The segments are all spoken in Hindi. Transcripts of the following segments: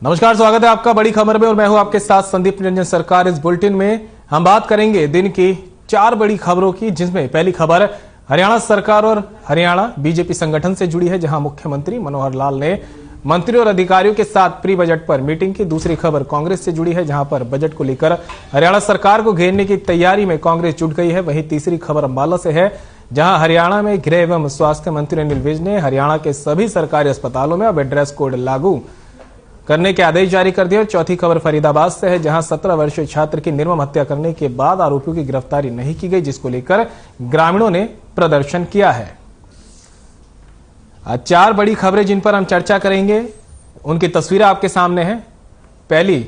नमस्कार, स्वागत है आपका बड़ी खबर में और मैं हूं आपके साथ संदीप निरंजन सरकार। इस बुलेटिन में हम बात करेंगे दिन की 4 बड़ी खबरों की, जिसमें पहली खबर हरियाणा सरकार और हरियाणा बीजेपी संगठन से जुड़ी है, जहां मुख्यमंत्री मनोहर लाल ने मंत्रियों और अधिकारियों के साथ प्री बजट पर मीटिंग की। दूसरी खबर कांग्रेस से जुड़ी है, जहां पर बजट को लेकर हरियाणा सरकार को घेरने की तैयारी में कांग्रेस जुट गई है। वहीं तीसरी खबर अंबाला से है, जहां हरियाणा में गृह एवं स्वास्थ्य मंत्री अनिल विज ने हरियाणा के सभी सरकारी अस्पतालों में अब ड्रेस कोड लागू करने के आदेश जारी कर दिए। चौथी खबर फरीदाबाद से है, जहां 17 वर्षीय छात्र की निर्मम हत्या करने के बाद आरोपियों की गिरफ्तारी नहीं की गई, जिसको लेकर ग्रामीणों ने प्रदर्शन किया है। आज 4 बड़ी खबरें जिन पर हम चर्चा करेंगे, उनकी तस्वीरें आपके सामने हैं। पहली,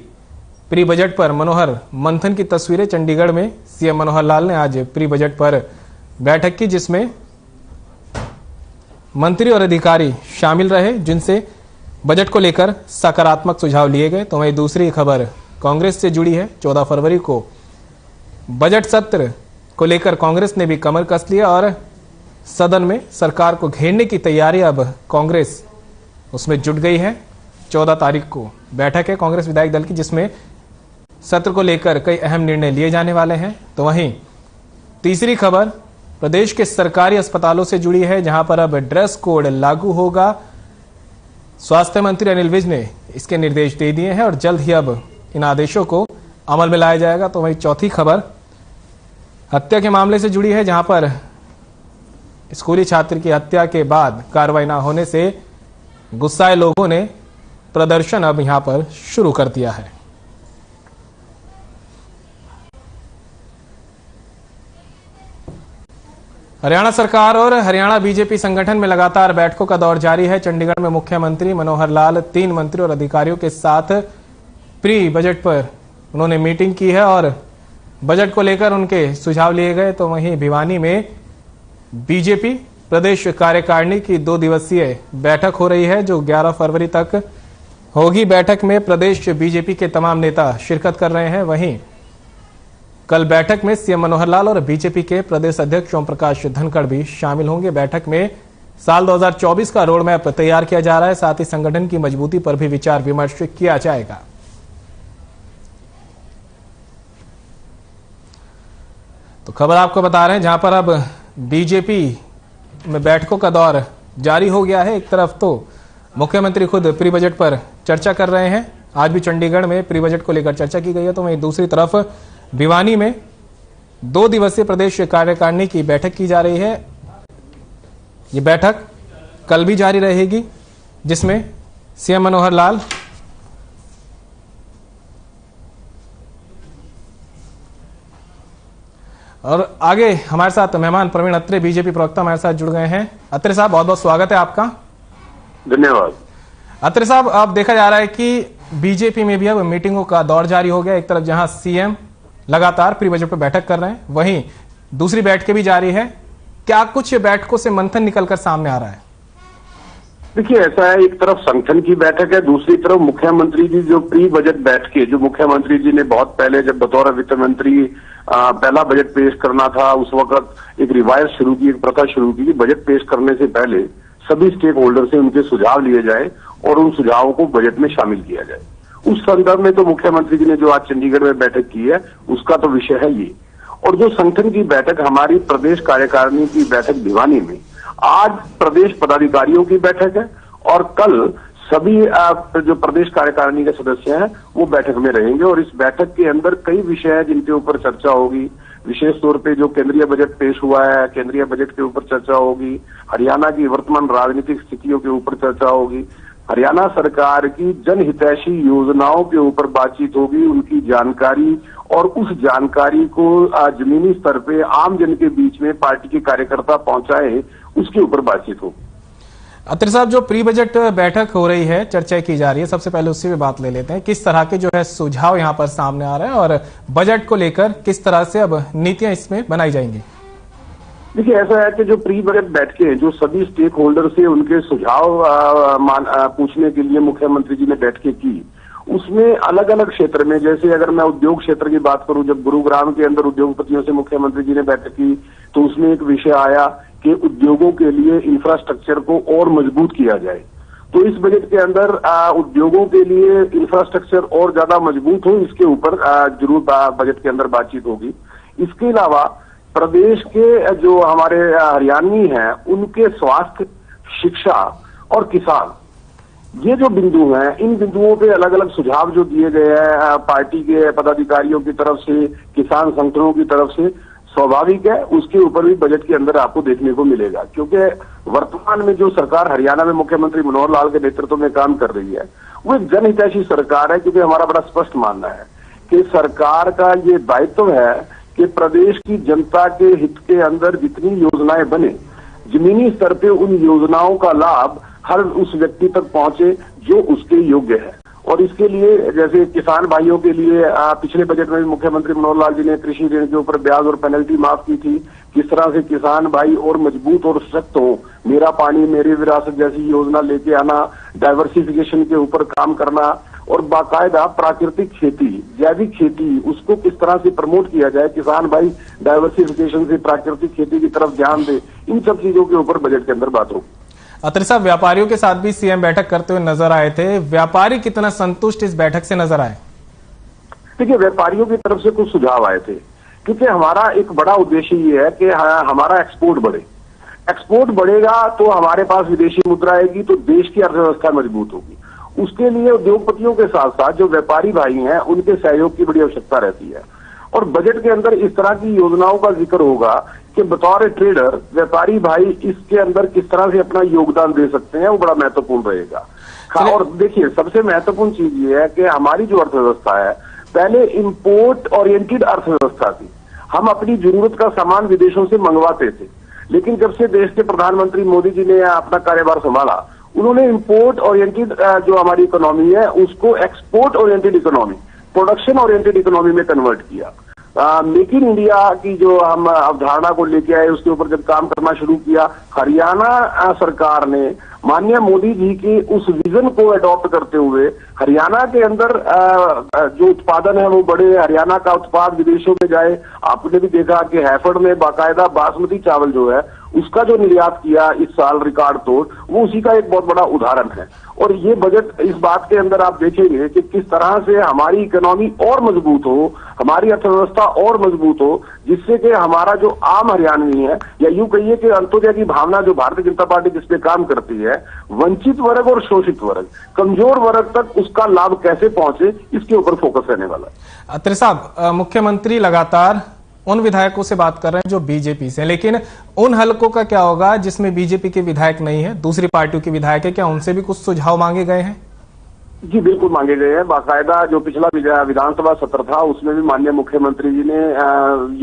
प्री बजट पर मनोहर मंथन की तस्वीरें। चंडीगढ़ में सीएम मनोहर लाल ने आज प्री बजट पर बैठक की, जिसमें मंत्री और अधिकारी शामिल रहे, जिनसे बजट को लेकर सकारात्मक सुझाव लिए गए। तो वहीं दूसरी खबर कांग्रेस से जुड़ी है। 14 फरवरी को बजट सत्र को लेकर कांग्रेस ने भी कमर कस लिया और सदन में सरकार को घेरने की तैयारी अब कांग्रेस उसमें जुट गई है। 14 तारीख को बैठक है कांग्रेस विधायक दल की, जिसमें सत्र को लेकर कई अहम निर्णय लिए जाने वाले हैं। तो वहीं तीसरी खबर प्रदेश के सरकारी अस्पतालों से जुड़ी है, जहां पर अब ड्रेस कोड लागू होगा। स्वास्थ्य मंत्री अनिल विज ने इसके निर्देश दे दिए हैं और जल्द ही अब इन आदेशों को अमल में लाया जाएगा। तो वहीं चौथी खबर हत्या के मामले से जुड़ी है, जहां पर स्कूली छात्र की हत्या के बाद कार्रवाई न होने से गुस्साए लोगों ने प्रदर्शन अब यहां पर शुरू कर दिया है। हरियाणा सरकार और हरियाणा बीजेपी संगठन में लगातार बैठकों का दौर जारी है। चंडीगढ़ में मुख्यमंत्री मनोहर लाल 3 मंत्रियों और अधिकारियों के साथ प्री बजट पर उन्होंने मीटिंग की है और बजट को लेकर उनके सुझाव लिए गए। तो वहीं भिवानी में बीजेपी प्रदेश कार्यकारिणी की 2 दिवसीय बैठक हो रही है, जो 11 फरवरी तक होगी। बैठक में प्रदेश बीजेपी के तमाम नेता शिरकत कर रहे हैं। वहीं कल बैठक में सीएम मनोहर लाल और बीजेपी के प्रदेश अध्यक्ष ओम प्रकाश धनखड़ भी शामिल होंगे। बैठक में साल 2024 का रोड मैप तैयार किया जा रहा है, साथ ही संगठन की मजबूती पर भी विचार विमर्श किया जाएगा। तो खबर आपको बता रहे हैं, जहां पर अब बीजेपी में बैठकों का दौर जारी हो गया है। एक तरफ तो मुख्यमंत्री खुद प्री बजट पर चर्चा कर रहे हैं, आज भी चंडीगढ़ में प्री बजट को लेकर चर्चा की गई है। तो वहीं दूसरी तरफ भिवानी में 2 दिवसीय प्रदेश कार्यकारिणी की बैठक की जा रही है। ये बैठक कल भी जारी रहेगी, जिसमें सीएम मनोहर लाल और आगे हमारे साथ मेहमान प्रवीण अत्रे बीजेपी प्रवक्ता हमारे साथ जुड़ गए हैं। अत्रे साहब, बहुत बहुत स्वागत है आपका। धन्यवाद। अत्रे साहब, अब देखा जा रहा है कि बीजेपी में भी अब मीटिंगों का दौर जारी हो गया। एक तरफ जहां सीएम लगातार प्री बजट पर बैठक कर रहे हैं, वहीं दूसरी बैठकें भी जारी है। क्या कुछ बैठकों से मंथन निकलकर सामने आ रहा है? देखिए, ऐसा है, एक तरफ संगठन की बैठक है, दूसरी तरफ मुख्यमंत्री जी जो प्री बजट बैठकें, जो मुख्यमंत्री जी ने बहुत पहले जब बतौर वित्त मंत्री पहला बजट पेश करना था, उस वक्त एक रिवायत शुरू की, एक प्रथा शुरू की कि बजट पेश करने से पहले सभी स्टेक होल्डर से उनके सुझाव लिए जाए और उन सुझावों को बजट में शामिल किया जाए। उस संदर्भ में तो मुख्यमंत्री जी ने जो आज चंडीगढ़ में बैठक की है, उसका तो विषय है ये। और जो संगठन की बैठक, हमारी प्रदेश कार्यकारिणी की बैठक भिवानी में, आज प्रदेश पदाधिकारियों की बैठक है और कल सभी जो प्रदेश कार्यकारिणी के सदस्य हैं वो बैठक में रहेंगे। और इस बैठक के अंदर कई विषय हैं जिनके ऊपर चर्चा होगी। विशेष तौर पे जो केंद्रीय बजट पेश हुआ है, केंद्रीय बजट के ऊपर चर्चा होगी। हरियाणा की वर्तमान राजनीतिक स्थितियों के ऊपर चर्चा होगी। हरियाणा सरकार की जनहितैषी योजनाओं के ऊपर बातचीत होगी, उनकी जानकारी और उस जानकारी को जमीनी स्तर पे आम जन के बीच में पार्टी के कार्यकर्ता पहुंचाए, उसके ऊपर बातचीत होगी। अत्रे साहब, जो प्री बजट बैठक हो रही है, चर्चा की जा रही है, सबसे पहले उससे भी बात ले लेते हैं। किस तरह के जो है सुझाव यहां पर सामने आ रहे हैं और बजट को लेकर किस तरह से अब नीतियां इसमें बनाई जाएंगी? देखिए, ऐसा है कि जो प्री बजट बैठकें, जो सभी स्टेक होल्डर से उनके सुझाव पूछने के लिए मुख्यमंत्री जी ने बैठकें की, उसमें अलग अलग क्षेत्र में, जैसे अगर मैं उद्योग क्षेत्र की बात करूं, जब गुरुग्राम के अंदर उद्योगपतियों से मुख्यमंत्री जी ने बैठक की तो उसमें एक विषय आया कि उद्योगों के लिए इंफ्रास्ट्रक्चर को और मजबूत किया जाए। तो इस बजट के अंदर उद्योगों के लिए इंफ्रास्ट्रक्चर और ज्यादा मजबूत हो, इसके ऊपर जरूर बजट के अंदर बातचीत होगी। इसके अलावा प्रदेश के जो हमारे हरियाणवी हैं उनके स्वास्थ्य, शिक्षा और किसान, ये जो बिंदु हैं, इन बिंदुओं पे अलग अलग सुझाव जो दिए गए हैं पार्टी के पदाधिकारियों की तरफ से, किसान संगठनों की तरफ से, स्वाभाविक है उसके ऊपर भी बजट के अंदर आपको देखने को मिलेगा। क्योंकि वर्तमान में जो सरकार हरियाणा में मुख्यमंत्री मनोहर लाल के नेतृत्व में काम कर रही है वो एक जनहितैषी सरकार है। क्योंकि हमारा बड़ा स्पष्ट मानना है कि सरकार का ये दायित्व है कि प्रदेश की जनता के हित के अंदर जितनी योजनाएं बने, जमीनी स्तर पे उन योजनाओं का लाभ हर उस व्यक्ति तक पहुंचे जो उसके योग्य है। और इसके लिए जैसे किसान भाइयों के लिए पिछले बजट में भी मुख्यमंत्री मनोहर लाल जी ने कृषि ऋण के ऊपर ब्याज और पेनल्टी माफ की थी। किस तरह से किसान भाई और मजबूत और सशक्त हो, मेरा पानी मेरी विरासत जैसी योजना लेके आना, डाइवर्सिफिकेशन के ऊपर काम करना और बाकायदा प्राकृतिक खेती, जैविक खेती, उसको किस तरह से प्रमोट किया जाए, किसान भाई डाइवर्सिफिकेशन से प्राकृतिक खेती की तरफ ध्यान दे, इन सब चीजों के ऊपर बजट के अंदर बात होगी। अत्री साहब, व्यापारियों के साथ भी सीएम बैठक करते हुए नजर आए थे, व्यापारी कितना संतुष्ट इस बैठक से नजर आए? देखिए, व्यापारियों की तरफ से कुछ सुझाव आए थे, क्योंकि हमारा एक बड़ा उद्देश्य ये है कि हमारा एक्सपोर्ट बढ़े। एक्सपोर्ट बढ़ेगा तो हमारे पास विदेशी मुद्रा आएगी, तो देश की अर्थव्यवस्था मजबूत होगी। उसके लिए उद्योगपतियों के साथ साथ जो व्यापारी भाई हैं उनके सहयोग की बड़ी आवश्यकता रहती है। और बजट के अंदर इस तरह की योजनाओं का जिक्र होगा कि बतौर ट्रेडर व्यापारी भाई इसके अंदर किस तरह से अपना योगदान दे सकते हैं, वो बड़ा महत्वपूर्ण रहेगा। और देखिए, सबसे महत्वपूर्ण चीज ये है कि हमारी जो अर्थव्यवस्था है पहले इंपोर्ट ओरिएंटेड अर्थव्यवस्था थी। हम अपनी जरूरत का सामान विदेशों से मंगवाते थे, लेकिन जब से देश के प्रधानमंत्री मोदी जी ने अपना कार्यभार संभाला, उन्होंने इंपोर्ट ओरिएंटेड जो हमारी इकोनॉमी है उसको export oriented economy, production oriented economy में कन्वर्ट किया। मेक इन इंडिया की जो हम अवधारणा को लेके आए, उसके ऊपर जब काम करना शुरू किया, हरियाणा सरकार ने माननीय मोदी जी के उस विजन को अडॉप्ट करते हुए हरियाणा के अंदर जो उत्पादन है वो बढ़े, हरियाणा का उत्पाद विदेशों में जाए। आपने भी देखा कि हैफर्ड में बाकायदा बासमती चावल जो है उसका जो निर्यात किया इस साल रिकॉर्ड तोड़, वो उसी का एक बहुत बड़ा उदाहरण है। और ये बजट इस बात के अंदर आप देखेंगे कि किस तरह से हमारी इकोनॉमी और मजबूत हो, हमारी अर्थव्यवस्था और मजबूत हो, जिससे कि हमारा जो आम हरियाणवी है, या यूं कहिए कि अंत्योदय की भावना जो भारतीय जनता पार्टी जिसपे काम करती है, वंचित वर्ग और शोषित वर्ग, कमजोर वर्ग तक उसका लाभ कैसे पहुंचे, इसके ऊपर फोकस रहने वाला है। अत्री साहब, मुख्यमंत्री लगातार उन विधायकों से बात कर रहे हैं जो बीजेपी से, लेकिन उन हलकों का क्या होगा जिसमें बीजेपी के विधायक नहीं है, दूसरी पार्टियों के विधायक है, क्या उनसे भी कुछ सुझाव मांगे गए हैं? जी बिल्कुल मांगे गए हैं। बाकायदा जो पिछला विधानसभा सत्र था उसमें भी माननीय मुख्यमंत्री जी ने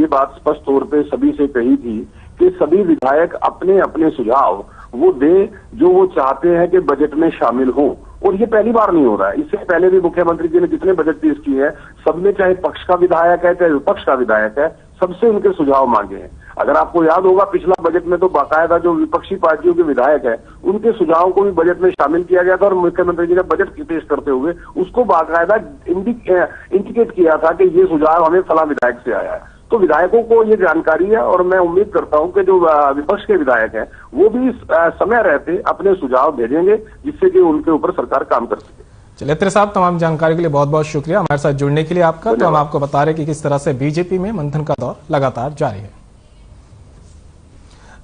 ये बात स्पष्ट तौर पे सभी से कही थी कि सभी विधायक अपने अपने सुझाव वो दे जो वो चाहते हैं कि बजट में शामिल हो। और ये पहली बार नहीं हो रहा है, इससे पहले भी मुख्यमंत्री जी ने जितने बजट पेश किए हैं सबने, चाहे पक्ष का विधायक है चाहे विपक्ष का विधायक है, सबसे उनके सुझाव मांगे हैं। अगर आपको याद होगा पिछला बजट में तो बाकायदा जो विपक्षी पार्टियों के विधायक है उनके सुझाव को भी बजट में शामिल किया गया था और मुख्यमंत्री जी ने बजट पेश करते हुए उसको बाकायदा इंडिकेट किया था कि ये सुझाव हमें फला विधायक से आया है। तो विधायकों को ये जानकारी है और मैं उम्मीद करता हूं कि जो विपक्ष के विधायक हैं वो भी समय रहते अपने सुझाव भेजेंगे जिससे कि उनके ऊपर सरकार काम कर सके। चलिए अत्री साहब, तमाम जानकारी के लिए बहुत बहुत शुक्रिया हमारे साथ जुड़ने के लिए आपका। तो हम आपको बता रहे कि किस तरह से बीजेपी में मंथन का दौर लगातार जारी है।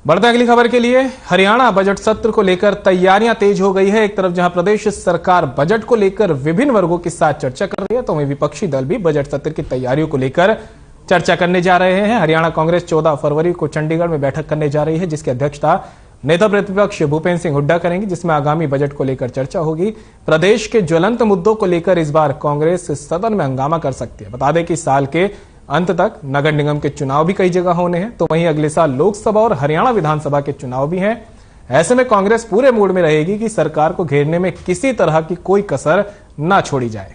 बढ़ते अगली खबर के लिए। हरियाणा बजट सत्र को लेकर तैयारियां तेज हो गई है। एक तरफ जहां प्रदेश सरकार बजट को लेकर विभिन्न वर्गों के साथ चर्चा कर रही है, तो वहीं विपक्षी दल भी बजट सत्र की तैयारियों को लेकर चर्चा करने जा रहे हैं। हरियाणा कांग्रेस 14 फरवरी को चंडीगढ़ में बैठक करने जा रही है, जिसकी अध्यक्षता नेता प्रतिपक्ष भूपेंद्र सिंह हुड्डा करेंगे, जिसमें आगामी बजट को लेकर चर्चा होगी। प्रदेश के ज्वलंत मुद्दों को लेकर इस बार कांग्रेस सदन में हंगामा कर सकती है। बता दें कि साल के अंत तक नगर निगम के चुनाव भी कई जगह होने हैं, तो वहीं अगले साल लोकसभा और हरियाणा विधानसभा के चुनाव भी हैं। ऐसे में कांग्रेस पूरे मूड में रहेगी कि सरकार को घेरने में किसी तरह की कोई कसर न छोड़ी जाए।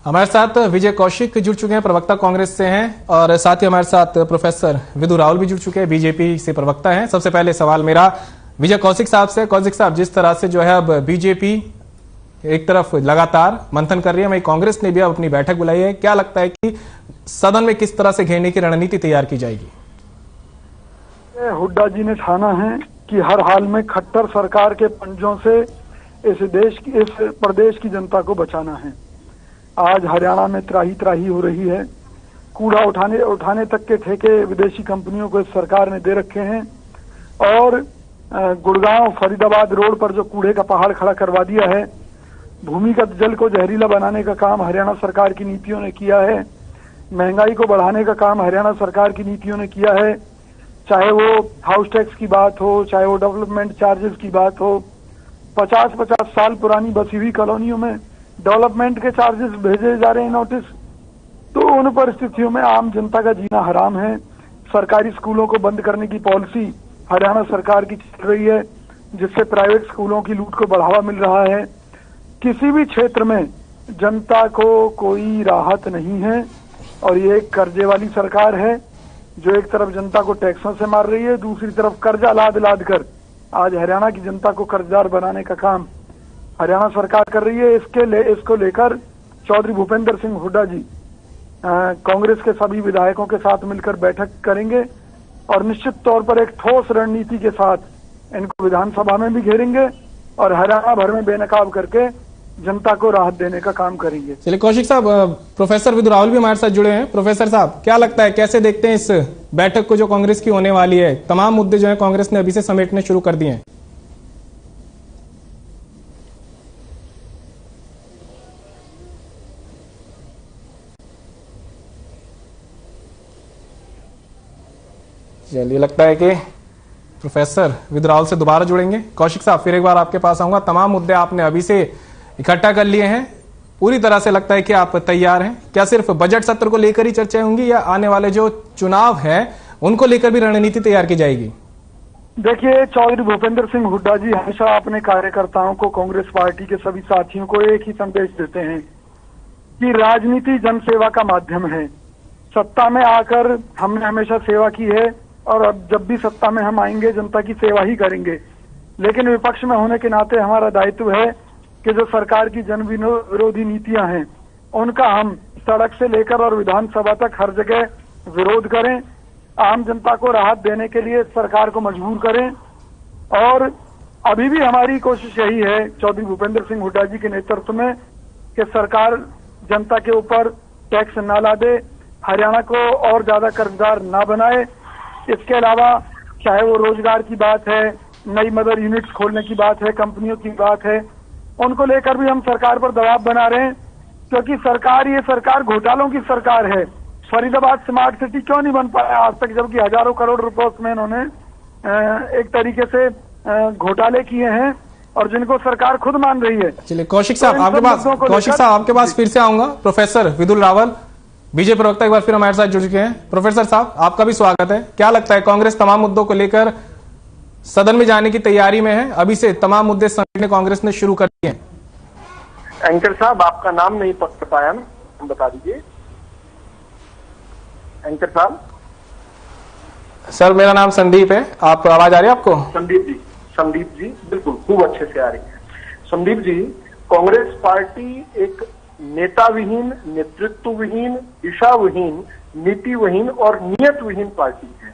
हमारे साथ विजय कौशिक जुड़ चुके हैं, प्रवक्ता कांग्रेस से हैं, और साथ ही हमारे साथ प्रोफेसर विधु रावल भी जुड़ चुके हैं, बीजेपी से प्रवक्ता हैं। सबसे पहले सवाल मेरा विजय कौशिक साहब से। कौशिक साहब, जिस तरह से जो है अब बीजेपी एक तरफ लगातार मंथन कर रही है, वहीं कांग्रेस ने भी अब अपनी बैठक बुलाई है, क्या लगता है कि सदन में किस तरह से घेरने की रणनीति तैयार की जाएगी? हुड्डा जी ने ठाना है कि हर हाल में खट्टर सरकार के पंजों से इस प्रदेश की जनता को बचाना है। आज हरियाणा में त्राही त्राही हो रही है। कूड़ा उठाने तक के ठेके विदेशी कंपनियों को इस सरकार ने दे रखे हैं और गुड़गांव फरीदाबाद रोड पर जो कूड़े का पहाड़ खड़ा करवा दिया है। भूमिगत जल को जहरीला बनाने का काम हरियाणा सरकार की नीतियों ने किया है। महंगाई को बढ़ाने का काम हरियाणा सरकार की नीतियों ने किया है। चाहे वो हाउस टैक्स की बात हो, चाहे वो डेवलपमेंट चार्जेस की बात हो, 50-50 साल पुरानी बसी हुई कॉलोनियों में डेवलपमेंट के चार्जेस भेजे जा रहे हैं नोटिस। तो उन परिस्थितियों में आम जनता का जीना हराम है। सरकारी स्कूलों को बंद करने की पॉलिसी हरियाणा सरकार की चल रही है, जिससे प्राइवेट स्कूलों की लूट को बढ़ावा मिल रहा है। किसी भी क्षेत्र में जनता को कोई राहत नहीं है और ये एक कर्जे वाली सरकार है जो एक तरफ जनता को टैक्सों से मार रही है, दूसरी तरफ कर्जा लाद लाद कर आज हरियाणा की जनता को कर्जदार बनाने का काम हरियाणा सरकार कर रही है। इसको लेकर चौधरी भूपेंद्र सिंह हुड्डा जी कांग्रेस के सभी विधायकों के साथ मिलकर बैठक करेंगे और निश्चित तौर पर एक ठोस रणनीति के साथ इनको विधानसभा में भी घेरेंगे और हरियाणा भर में बेनकाब करके जनता को राहत देने का काम करेंगे। चलिए कौशिक साहब, प्रोफेसर विदु रावल भी हमारे साथ जुड़े हैं। प्रोफेसर साहब, क्या लगता है, कैसे देखते हैं इस बैठक को जो कांग्रेस की होने वाली है? तमाम मुद्दे जो है कांग्रेस ने अभी से समेटने शुरू कर दिए हैं। चलिए, लगता है कि प्रोफेसर विदु रावल से दोबारा जुड़ेंगे। कौशिक साहब, फिर एक बार आपके पास आऊंगा। तमाम मुद्दे आपने अभी से इकट्ठा कर लिए हैं, पूरी तरह से लगता है कि आप तैयार हैं। क्या सिर्फ बजट सत्र को लेकर ही चर्चाएं होंगी या आने वाले जो चुनाव हैं उनको लेकर भी रणनीति तैयार की जाएगी? देखिए, चौधरी भूपेंद्र सिंह हुड्डा जी हमेशा अपने कार्यकर्ताओं को, कांग्रेस पार्टी के सभी साथियों को एक ही संदेश देते हैं कि राजनीति जनसेवा का माध्यम है। सत्ता में आकर हमने हमेशा सेवा की है और अब जब भी सत्ता में हम आएंगे जनता की सेवा ही करेंगे, लेकिन विपक्ष में होने के नाते हमारा दायित्व है कि जो सरकार की जन विरोधी नीतियां हैं उनका हम सड़क से लेकर और विधानसभा तक हर जगह विरोध करें, आम जनता को राहत देने के लिए सरकार को मजबूर करें। और अभी भी हमारी कोशिश यही है चौधरी भूपेंद्र सिंह हुड्डा जी के नेतृत्व में कि सरकार जनता के ऊपर टैक्स ना लादे, हरियाणा को और ज्यादा कर्जदार ना बनाए। इसके अलावा चाहे वो रोजगार की बात है, नई मदर यूनिट्स खोलने की बात है, कंपनियों की बात है, उनको लेकर भी हम सरकार पर दबाव बना रहे हैं, क्योंकि ये सरकार घोटालों की सरकार है। फरीदाबाद स्मार्ट सिटी क्यों नहीं बन पाया आज तक, जबकि हजारों करोड़ रुपए उसमें इन्होंने एक तरीके से घोटाले किए हैं और जिनको सरकार खुद मान रही है। चलिए कौशिक साहब, आपके पास फिर से आऊंगा। प्रोफेसर विदु रावल, बीजेपी प्रवक्ता, एक बार फिर हमारे साथ जुड़ चुके हैं। प्रोफेसर साहब, आपका भी स्वागत है। क्या लगता है, कांग्रेस तमाम मुद्दों को लेकर सदन में जाने की तैयारी में है? अभी से तमाम मुद्दे समेटने कांग्रेस ने शुरू कर दिए हैं। एंकर साहब, आपका नाम नहीं पकड़ पाया ना, हम बता दीजिए। एंकर साहब। सर, मेरा नाम संदीप है। आप आवाज आ रही है आपको? संदीप जी बिल्कुल खूब अच्छे से आ रही है। संदीप जी, कांग्रेस पार्टी एक नेता विहीन, नेतृत्व विहीन, दिशा विहीन, नीति विहीन और नियत विहीन पार्टी है।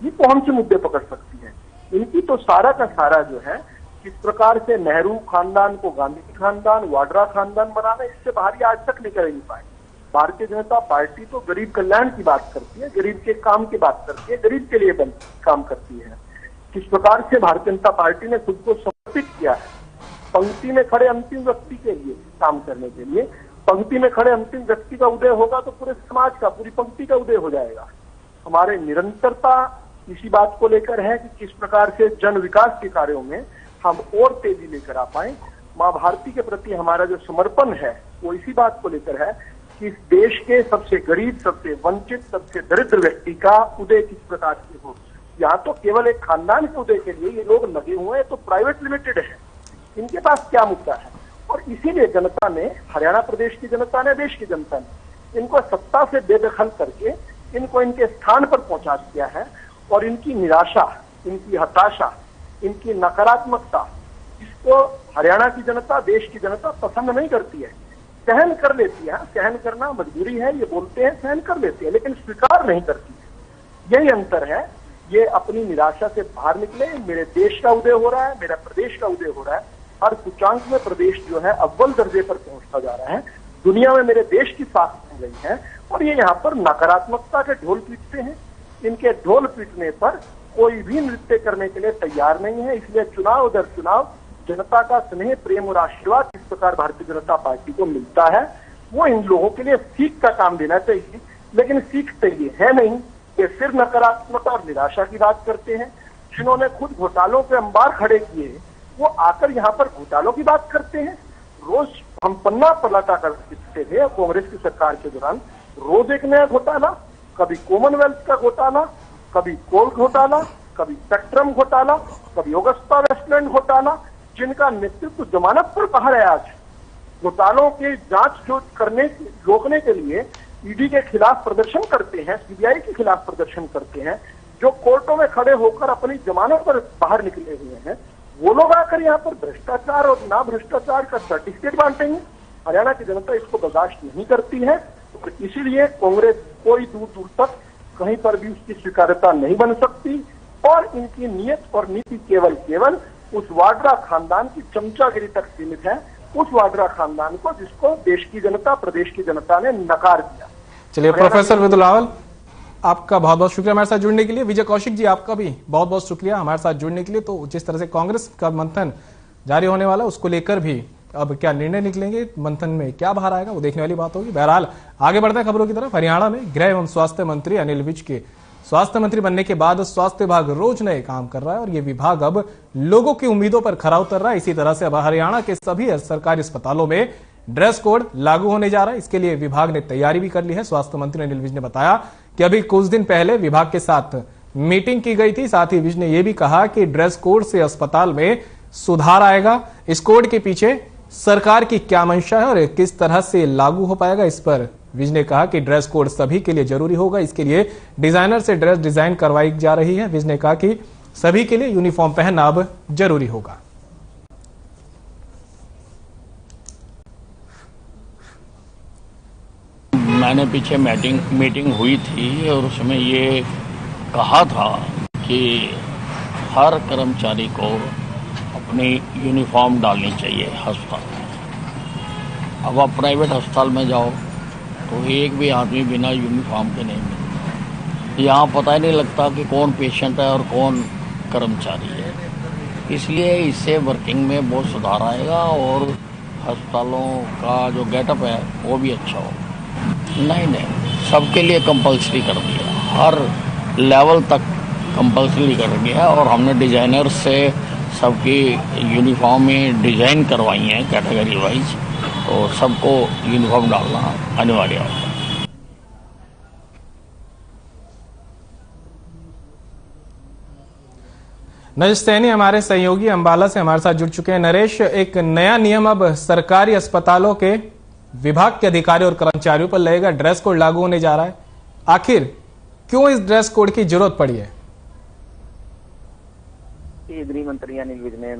ये कौन से मुद्दे पकड़ सकती है? इनकी तो सारा का सारा जो है, किस प्रकार से नेहरू खानदान को गांधी खानदान, वाड्रा खानदान बनाना, इससे बाहर ये आज तक निकल नहीं पाए। भारतीय जनता पार्टी तो गरीब कल्याण की बात करती है, गरीब के काम की बात करती है, गरीब के लिए काम करती है। किस प्रकार से भारतीय जनता पार्टी ने खुद को समर्पित किया है पंक्ति में खड़े अंतिम व्यक्ति के लिए काम करने के लिए। पंक्ति में खड़े अंतिम व्यक्ति का उदय होगा तो पूरे समाज का, पूरी पंक्ति का उदय हो जाएगा। हमारे निरंतरता इसी बात को लेकर है कि किस प्रकार से जन विकास के कार्यों में हम और तेजी लेकर आ पाए। मां भारती के प्रति हमारा जो समर्पण है वो इसी बात को लेकर है कि इस देश के सबसे गरीब, सबसे वंचित, सबसे दरिद्र व्यक्ति का उदय किस प्रकार से हो। यहाँ तो केवल एक खानदान के उदय के लिए ये लोग लगे हुए हैं, तो प्राइवेट लिमिटेड है, इनके पास क्या मुद्दा है। और इसीलिए जनता ने, हरियाणा प्रदेश की जनता ने, देश की जनता ने इनको सत्ता से बेदखल करके इनको इनके स्थान पर पहुंचा दिया है। और इनकी निराशा, इनकी हताशा, इनकी नकारात्मकता, इसको हरियाणा की जनता, देश की जनता पसंद नहीं करती है, सहन कर लेती है। सहन करना मजबूरी है, ये बोलते हैं सहन कर लेती है, लेकिन स्वीकार नहीं करती है। यही अंतर है। ये अपनी निराशा से बाहर निकले। मेरे देश का उदय हो रहा है, मेरा प्रदेश का उदय हो रहा है। हर सूचांक में प्रदेश जो है अव्वल दर्जे पर पहुंचता जा रहा है। दुनिया में मेरे देश की साख बन गई है और ये यहाँ पर नकारात्मकता के ढोल पीटते हैं। इनके ढोल पीटने पर कोई भी नृत्य करने के लिए तैयार नहीं है। इसलिए चुनाव दर चुनाव जनता का स्नेह, प्रेम और आशीर्वाद इस प्रकार भारतीय जनता पार्टी को मिलता है, वो इन लोगों के लिए सीख का काम देना चाहिए। लेकिन सीखते ये है नहीं, ये सिर्फ नकारात्मकता और निराशा की बात करते हैं। जिन्होंने खुद घोटालों पे अंबार खड़े किए, वो आकर यहाँ पर घोटालों की बात करते हैं। रोज हम पन्ना पलटा करते थे कांग्रेस की सरकार के दौरान, रोज एक नया घोटाला, कभी कॉमनवेल्थ का घोटाला, कभी कोल घोटाला, कभी स्पेक्ट्रम घोटाला, कभी ऑगस्टा वेस्टलैंड घोटाला, जिनका नेतृत्व जमानत पर बाहर है। आज घोटालों की जांच जो रोकने के लिए ईडी के खिलाफ प्रदर्शन करते हैं, सीबीआई के खिलाफ प्रदर्शन करते हैं, जो कोर्टों में खड़े होकर अपनी जमानत पर बाहर निकले हुए हैं, वो लोग आकर यहाँ पर भ्रष्टाचार और ना भ्रष्टाचार का सर्टिफिकेट बांटेंगे। हरियाणा की जनता इसको बर्दाश्त नहीं करती है और इसीलिए कांग्रेस कोई दूर दूर तक कहीं पर भी उसकी स्वीकार्यता नहीं बन सकती और इनकी नीयत और नीति केवल उस वाड्रा खानदान की चमचागिरी तक सीमित है, उस वाड्रा खानदान को जिसको देश की जनता, प्रदेश की जनता ने नकार दिया। चलिए प्रोफेसर विदुल रावल, आपका बहुत बहुत शुक्रिया हमारे साथ जुड़ने के लिए। विजय कौशिक जी, आपका भी बहुत बहुत शुक्रिया हमारे साथ जुड़ने के लिए। तो जिस तरह से कांग्रेस का मंथन जारी होने वाला है, उसको लेकर भी अब क्या निर्णय निकलेंगे, मंथन में क्या बाहर आएगा, वो देखने वाली बात होगी। बहरहाल आगे बढ़ते हैं खबरों की तरफ। हरियाणा में गृह एवं स्वास्थ्य मंत्री अनिल विज के स्वास्थ्य मंत्री बनने के बाद स्वास्थ्य विभाग रोज नए काम कर रहा है और ये विभाग अब लोगों की उम्मीदों पर खरा उतर रहा है। इसी तरह से अब हरियाणा के सभी सरकारी अस्पतालों में ड्रेस कोड लागू होने जा रहा है। इसके लिए विभाग ने तैयारी भी कर ली है। स्वास्थ्य मंत्री अनिल विज ने बताया कि अभी कुछ दिन पहले विभाग के साथ मीटिंग की गई थी। साथ ही विज ने यह भी कहा कि ड्रेस कोड से अस्पताल में सुधार आएगा। इस कोड के पीछे सरकार की क्या मंशा है और किस तरह से लागू हो पाएगा, इस पर विज ने कहा कि ड्रेस कोड सभी के लिए जरूरी होगा। इसके लिए डिजाइनर से ड्रेस डिजाइन करवाई जा रही है। विज ने कहा कि सभी के लिए यूनिफॉर्म पहनना अब जरूरी होगा। मैंने पीछे मीटिंग हुई थी और उसमें ये कहा था कि हर कर्मचारी को अपनी यूनिफॉर्म डालनी चाहिए अस्पताल में। अब आप प्राइवेट अस्पताल में जाओ तो एक भी आदमी बिना यूनिफॉर्म के नहीं मिलता। यहाँ पता ही नहीं लगता कि कौन पेशेंट है और कौन कर्मचारी है। इसलिए इससे वर्किंग में बहुत सुधार आएगा और अस्पतालों का जो गेटअप है वो भी अच्छा हो। नहीं, सबके लिए कंपल्सरी कर दिया, हर लेवल तक कंपल्सरी कर दिया और हमने डिजाइनर से सबकी यूनिफॉर्म में डिजाइन करवाई हैं कैटेगरी वाइज, तो सबको यूनिफॉर्म डालना अनिवार्य है। नरेश सैनी हमारे सहयोगी अंबाला से हमारे साथ जुड़ चुके हैं। नरेश, एक नया नियम अब सरकारी अस्पतालों के विभाग के अधिकारियों और कर्मचारियों पर लगेगा, ड्रेस कोड लागू होने जा रहा है। आखिर क्यों इस ड्रेस कोड की जरूरत पड़ी है? गृह मंत्री अनिल विज ने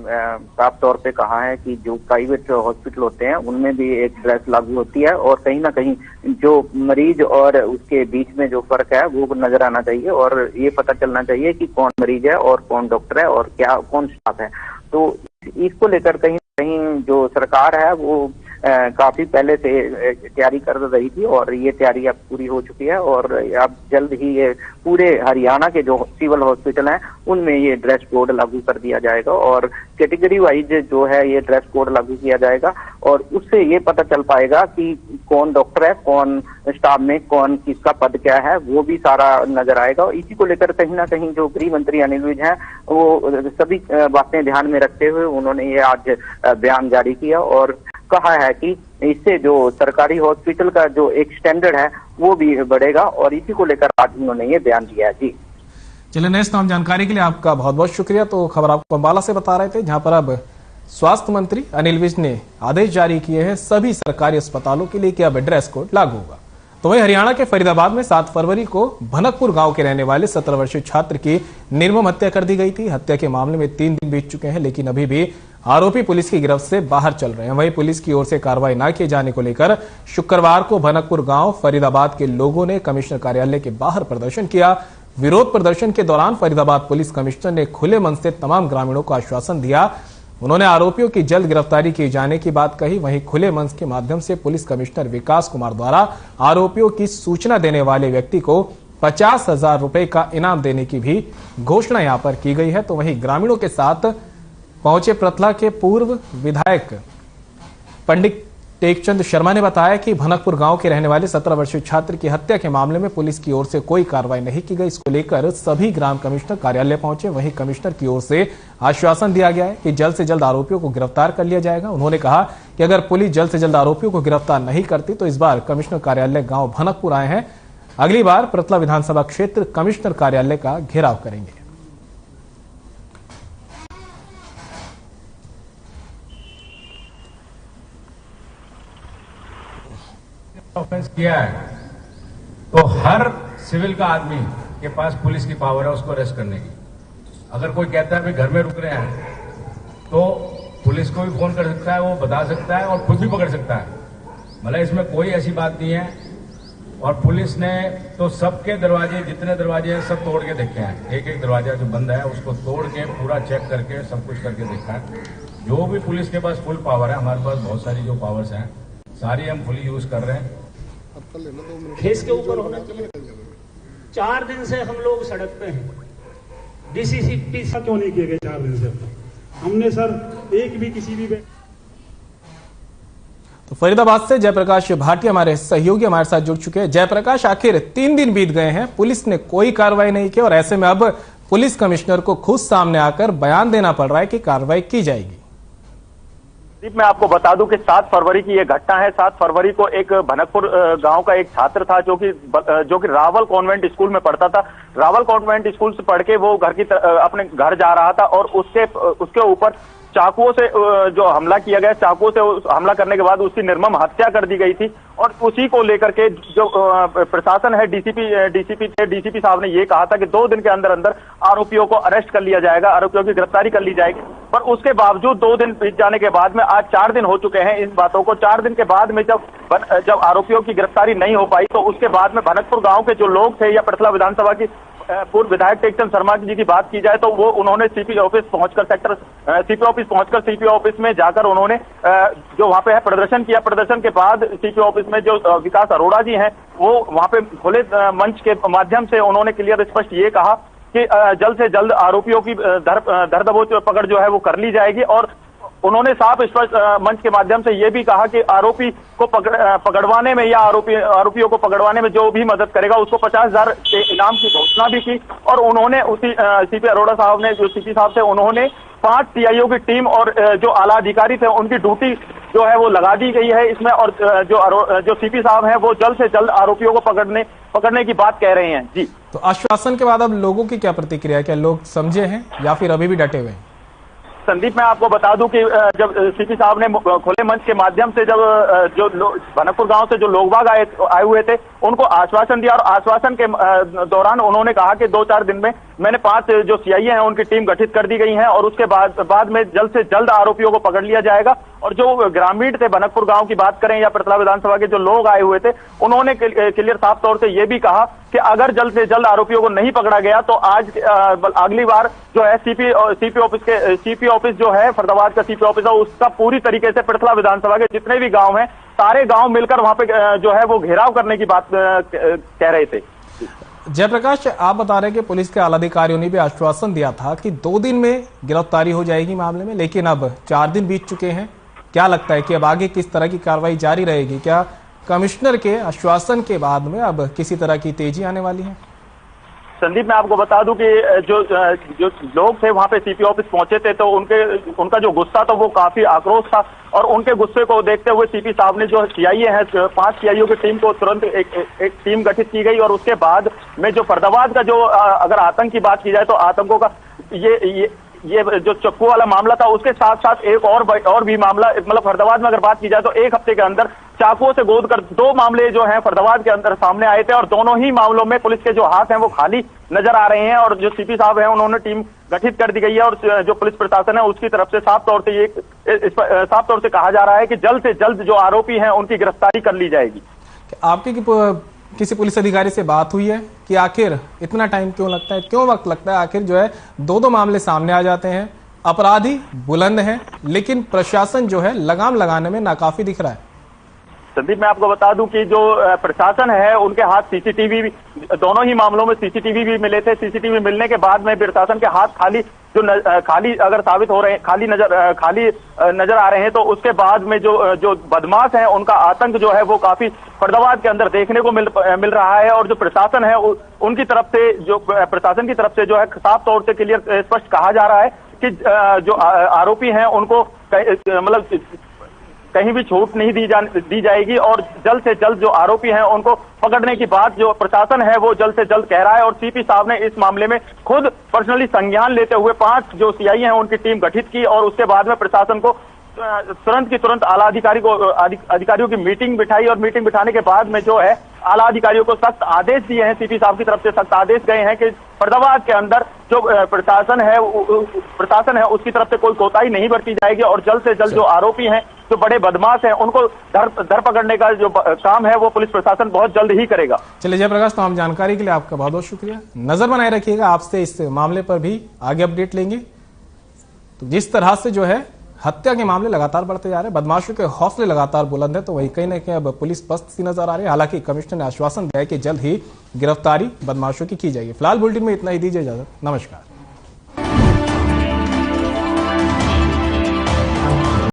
साफ तौर पे कहा है कि जो प्राइवेट हॉस्पिटल होते हैं उनमें भी एक ड्रेस लागू होती है और कहीं ना कहीं जो मरीज और उसके बीच में जो फर्क है वो नजर आना चाहिए और ये पता चलना चाहिए कि कौन मरीज है और कौन डॉक्टर है और क्या कौन स्टाफ है। तो इसको लेकर कहीं जो सरकार है वो काफी पहले से तैयारी कर रही थी और ये तैयारी अब पूरी हो चुकी है और अब जल्द ही ये पूरे हरियाणा के जो सिविल हॉस्पिटल हैं उनमें ये ड्रेस कोड लागू कर दिया जाएगा और कैटेगरी वाइज जो है ये ड्रेस कोड लागू किया जाएगा और उससे ये पता चल पाएगा कि कौन डॉक्टर है, कौन स्टाफ में कौन किसका पद क्या है, वो भी सारा नजर आएगा। और इसी को लेकर कहीं ना कहीं जो गृह मंत्री अनिल विज हैं वो सभी बातें ध्यान में रखते हुए उन्होंने ये आज बयान जारी किया और कहा है कि इससे जो सरकारी हॉस्पिटल का जो एक स्टैंडर्ड है वो भी बढ़ेगा और इसी को लेकर आज उन्होंने ये बयान दिया है। जी चलिए नेक्स्ट, तमाम जानकारी के लिए आपका बहुत बहुत शुक्रिया। तो खबर आपको अंबाला से बता रहे थे, जहां पर अब स्वास्थ्य मंत्री अनिल विज ने आदेश जारी किए हैं सभी सरकारी अस्पतालों के लिए कि अब ड्रेस कोड लागू होगा। तो वहीं हरियाणा के फरीदाबाद में 7 फरवरी को भनकपुर गांव के रहने वाले 17 वर्षीय छात्र की निर्मम हत्या कर दी गई थी। हत्या के मामले में 3 दिन बीत चुके हैं, लेकिन अभी भी आरोपी पुलिस की गिरफ्त से बाहर चल रहे हैं। वहीं पुलिस की ओर से कार्रवाई न किए जाने को लेकर शुक्रवार को भनकपुर गांव फरीदाबाद के लोगों ने कमिश्नर कार्यालय के बाहर प्रदर्शन किया। विरोध प्रदर्शन के दौरान फरीदाबाद पुलिस कमिश्नर ने खुले मन से तमाम ग्रामीणों को आश्वासन दिया। उन्होंने आरोपियों की जल्द गिरफ्तारी किए जाने की बात कही। वहीं खुले मंच के माध्यम से पुलिस कमिश्नर विकास कुमार द्वारा आरोपियों की सूचना देने वाले व्यक्ति को 50,000 रुपए का इनाम देने की भी घोषणा यहां पर की गई है। तो वहीं ग्रामीणों के साथ पहुंचे प्रतला के पूर्व विधायक पंडित टेकचंद शर्मा ने बताया कि भनकपुर गांव के रहने वाले 17 वर्षीय छात्र की हत्या के मामले में पुलिस की ओर से कोई कार्रवाई नहीं की गई। इसको लेकर सभी ग्राम कमिश्नर कार्यालय पहुंचे। वहीं कमिश्नर की ओर से आश्वासन दिया गया है कि जल्द से जल्द आरोपियों को गिरफ्तार कर लिया जाएगा। उन्होंने कहा कि अगर पुलिस जल्द से जल्द आरोपियों को गिरफ्तार नहीं करती तो इस बार कमिश्नर कार्यालय गांव भनकपुर आए हैं, अगली बार प्रतला विधानसभा क्षेत्र कमिश्नर कार्यालय का घेराव करेंगे। ऑफेंस किया है तो हर सिविल का आदमी के पास पुलिस की पावर है उसको अरेस्ट करने की। अगर कोई कहता है भाई घर में रुक रहे हैं तो पुलिस को भी फोन कर सकता है, वो बता सकता है और खुद भी पकड़ सकता है। मतलब इसमें कोई ऐसी बात नहीं है। और पुलिस ने तो सबके दरवाजे, जितने दरवाजे हैं सब तोड़ के देखे हैं। एक एक दरवाजा जो बंद है उसको तोड़ के पूरा चेक करके सब कुछ करके देखा है। जो भी पुलिस के पास फुल पावर है, हमारे पास बहुत सारी जो पावर्स हैं सारी हम फुली यूज कर रहे हैं। फेस के ऊपर होना चाहिए। 4 दिन से हम लोग सड़क पे हैं। डीसीसीपी क्यों नहीं किए गए 4 दिन से? हमने सर एक भी किसी भी तो फरीदाबाद से जयप्रकाश भाटिया हमारे सहयोगी हमारे साथ जुड़ चुके हैं। जयप्रकाश, आखिर 3 दिन बीत गए हैं, पुलिस ने कोई कार्रवाई नहीं की और ऐसे में अब पुलिस कमिश्नर को खुद सामने आकर बयान देना पड़ रहा है कि कार्रवाई की जाएगी। मैं आपको बता दूं कि 7 फरवरी की ये घटना है। 7 फरवरी को एक भनकपुर गांव का एक छात्र था जो कि रावल कॉन्वेंट स्कूल में पढ़ता था। रावल कॉन्वेंट स्कूल से पढ़ के वो अपने घर जा रहा था और उसके ऊपर चाकुओं से जो हमला किया गया, चाकुओं से हमला करने के बाद उसकी निर्मम हत्या कर दी गई थी। और उसी को लेकर के जो प्रशासन है, डीसीपी साहब ने ये कहा था कि 2 दिन के अंदर अंदर आरोपियों को अरेस्ट कर लिया जाएगा, आरोपियों की गिरफ्तारी कर ली जाएगी। पर उसके बावजूद 2 दिन बीत जाने के बाद में आज 4 दिन हो चुके हैं इस बातों को। 4 दिन के बाद में जब आरोपियों की गिरफ्तारी नहीं हो पाई तो उसके बाद में भनकपुर गांव के जो लोग थे या प्रतला विधानसभा की पूर्व विधायक टेकचंद शर्मा जी की बात की जाए तो वो उन्होंने सीपी ऑफिस पहुंचकर सीपी ऑफिस में जाकर उन्होंने जो वहां पे है प्रदर्शन किया। प्रदर्शन के बाद सीपी ऑफिस में जो विकास अरोड़ा जी हैं वो वहां पे खुले मंच के माध्यम से उन्होंने क्लियर स्पष्ट ये कहा कि जल्द से जल्द आरोपियों की धर दबोच पकड़ जो है वो कर ली जाएगी। और उन्होंने साफ स्पष्ट मंच के माध्यम से ये भी कहा कि आरोपी को पकड़वाने में या आरोपियों को पकड़वाने में जो भी मदद करेगा उसको 50,000 के इनाम की घोषणा भी की। और उन्होंने उसी सीपी अरोड़ा साहब ने, जो सीपी साहब थे, उन्होंने 5 सीआईओ की टीम और जो आला अधिकारी थे उनकी ड्यूटी जो है वो लगा दी गई है इसमें। और जो सीपी साहब हैं वो जल्द से जल्द आरोपियों को पकड़ने की बात कह रहे हैं। जी, तो आश्वासन के बाद अब लोगों की क्या प्रतिक्रिया है? क्या लोग समझे हैं या फिर अभी भी डटे हुए हैं? संदीप, मैं आपको बता दूं कि जब सीपी साहब ने खुले मंच के माध्यम से जब भनकपुर गांव से जो लोग बाग आए हुए थे उनको आश्वासन दिया और आश्वासन के दौरान उन्होंने कहा कि 2-4 दिन में मैंने 5 जो सीआईए हैं उनकी टीम गठित कर दी गई है और उसके बाद में जल्द से जल्द आरोपियों को पकड़ लिया जाएगा। और जो ग्रामीण थे भनकपुर गांव की बात करें या प्रतला विधानसभा के जो लोग आए हुए थे उन्होंने क्लियर साफ तौर से ये भी कहा कि अगर जल्द से जल्द आरोपियों को नहीं पकड़ा गया तो आज अगली बार जो है सीपी ऑफिस जो है फरीदाबाद का सीपी ऑफिस है उसका पूरी तरीके से प्रतला विधानसभा के जितने भी गांव हैं सारे गांव मिलकर वहां पे जो है वो घेराव करने की बात कह रहे थे। जयप्रकाश, आप बता रहे हैं कि पुलिस के आला अधिकारियों ने भी आश्वासन दिया था कि 2 दिन में गिरफ्तारी हो जाएगी मामले में, लेकिन अब 4 दिन बीत चुके हैं। क्या लगता है कि अब आगे किस तरह की कार्रवाई जारी रहेगी? क्या कमिश्नर के आश्वासन के बाद में अब किसी तरह की तेजी आने वाली है? संदीप, मैं आपको बता दूं कि जो लोग थे वहां पे सीपी ऑफिस पहुंचे थे तो उनका जो गुस्सा था वो काफी आक्रोश था। और उनके गुस्से को देखते हुए सीपी साहब ने जो सीआईए हैं 5 सीआईओ की टीम को तुरंत एक टीम गठित की गई। और उसके बाद में जो फरीदाबाद का जो अगर आतंक की बात की जाए तो आतंकों का ये जो चक्कू वाला मामला था उसके साथ साथ एक और भी मामला, मतलब फरीदाबाद में अगर बात की जाए तो एक हफ्ते के अंदर चाकुओं से गोद कर 2 मामले जो हैं फरीदाबाद के अंदर सामने आए थे और दोनों ही मामलों में पुलिस के जो हाथ हैं वो खाली नजर आ रहे हैं और जो सीपी साहब हैं उन्होंने टीम गठित कर दी गई है और जो पुलिस प्रशासन है उसकी तरफ से साफ तौर से कहा जा रहा है कि जल्द से जल्द जो आरोपी हैं उनकी गिरफ्तारी कर ली जाएगी। आपकी किसी पुलिस अधिकारी से बात हुई है कि आखिर इतना टाइम क्यों लगता है, क्यों वक्त लगता है? आखिर जो है 2 मामले सामने आ जाते हैं, अपराधी बुलंद हैं, लेकिन प्रशासन जो है लगाम लगाने में नाकाफी दिख रहा है। संदीप, मैं आपको बता दूं कि जो प्रशासन है उनके हाथ सीसीटीवी, दोनों ही मामलों में सीसीटीवी भी मिले थे। सीसीटीवी मिलने के बाद में प्रशासन के हाथ खाली अगर साबित हो रहे हैं, खाली नजर आ रहे हैं, तो उसके बाद में जो बदमाश हैं उनका आतंक जो है वो काफी फरीदाबाद के अंदर देखने को मिल रहा है और जो प्रशासन है उनकी तरफ से, जो प्रशासन की तरफ से जो है साफ तौर से क्लियर स्पष्ट कहा जा रहा है कि जो आरोपी हैं उनको मतलब कहीं भी छूट नहीं दी जाएगी और जल्द से जल्द जो आरोपी हैं उनको पकड़ने की बात जो प्रशासन है वो जल्द से जल्द कह रहा है और सीपी साहब ने इस मामले में खुद पर्सनली संज्ञान लेते हुए 5 जो सीआई हैं उनकी टीम गठित की और उसके बाद में प्रशासन को तुरंत आला अधिकारियों की मीटिंग बिठाई और मीटिंग बिठाने के बाद में जो है आला अधिकारियों को सख्त आदेश दिए हैं। सीपी साहब की तरफ से सख्त आदेश गए हैं कि फरीदाबाद के अंदर जो प्रशासन है उसकी तरफ से कोई कोताही नहीं बरती जाएगी और जल्द से जल्द जो आरोपी हैं, जो बड़े बदमाश हैं, उनको धर पकड़ने का जो काम है वो पुलिस प्रशासन बहुत जल्द ही करेगा। चलिए जयप्रकाश, तमाम जानकारी के लिए आपका बहुत बहुत शुक्रिया। नजर बनाए रखिएगा, आपसे इस मामले पर भी आगे अपडेट लेंगे। तो जिस तरह से जो है हत्या के मामले लगातार बढ़ते जा रहे हैं, बदमाशों के हौसले लगातार बुलंद है, तो वही कहीं ना कहीं अब पुलिस पस्त सी नजर आ रही है। हालांकि कमिश्नर ने आश्वासन दिया है कि जल्द ही गिरफ्तारी बदमाशों की जाएगी। फिलहाल बुलेटिन में इतना ही, दीजिए इजाजत, नमस्कार।